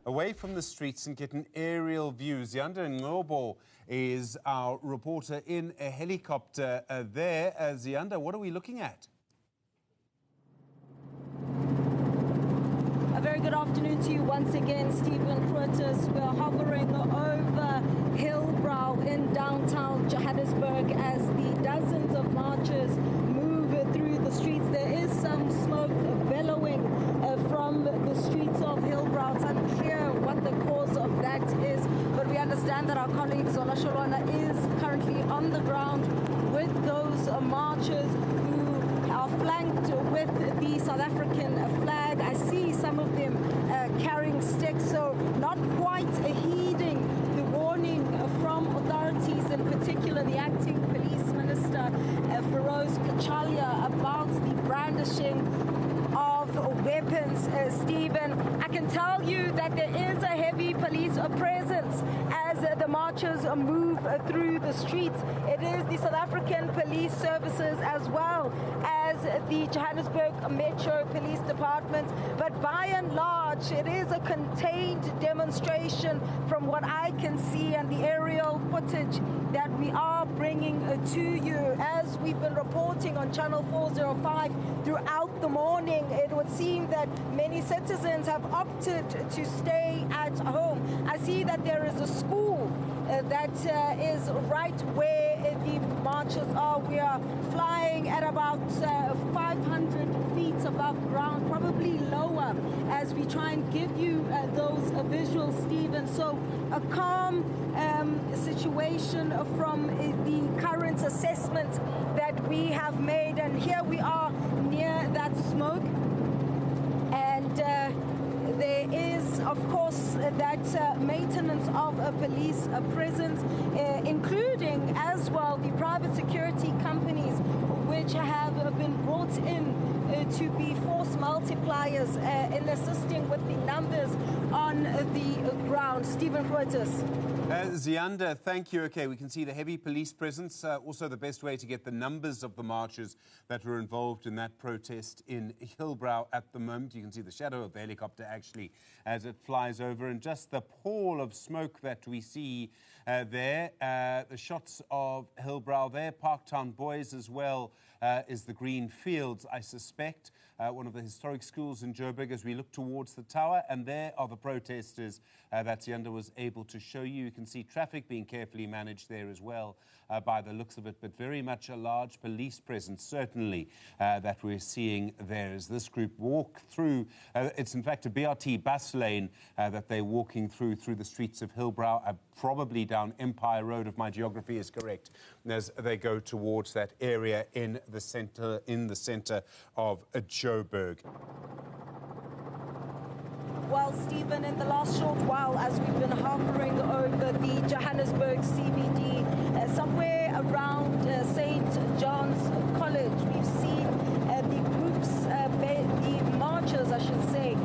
away from the streets and get an aerial view. Zianda Ngobo is our reporter in a helicopter there. Zianda, what are we looking at? A very good afternoon to you once again, Stephen Protus. We're hovering over Hillbrow in downtown Johannesburg as the dozens of marchers move through the streets. There is some smoke bellowing from the streets of Hillbrow. It's unclear what the cause of that is, but we understand that our colleague Zola Sholwana is currently on the ground with those marchers who are flanked with the South African flag. I see some of them carrying sticks, so not quite heeding the warning from authorities, in particular the acting police minister, Feroz Kachalia, about the brandishing of weapons. Stephen, I can tell you that there is a heavy police presence as the marchers move through the streets. It is the South African Police Services as well as the Johannesburg Metro Police Department. But by and large, it is a contained demonstration from what I can see and the aerial footage that we are bringing to you. As we've been reporting on Channel 405 throughout the morning, it would seem that many citizens have opted to stay at home. I see that there is a school that is right where the marchers are. We are flying at about 500 feet above ground, probably lower, as we try and give you those visuals, Stephen. So a calm situation from the current assessment that we have made, and here we are near that smoke, and there is, of course, that maintenance of a police presence, including as well the private security companies which have been brought in to be force multipliers in assisting with the numbers on the ground. Stephen Protus. Zianda, thank you. Okay, we can see the heavy police presence. Also the best way to get the numbers of the marchers that were involved in that protest in Hillbrow at the moment. You can see the shadow of the helicopter actually as it flies over, and just the pall of smoke that we see there. The shots of Hillbrow there, Parktown Boys as well is the green fields, I suspect. One of the historic schools in Joburg as we look towards the tower, and there are the protesters that Zianda was able to show you. You can see traffic being carefully managed there as well by the looks of it, but very much a large police presence certainly that we're seeing there as this group walk through. It's in fact a BRT bus lane that they're walking through the streets of Hillbrow, probably down Empire Road if my geography is correct, as they go towards that area in the center of Joburg. Well, Stephen, in the last short while, as we've been hovering over the Johannesburg CBD, somewhere around St. John's College, we've seen the groups, the marchers, I should say,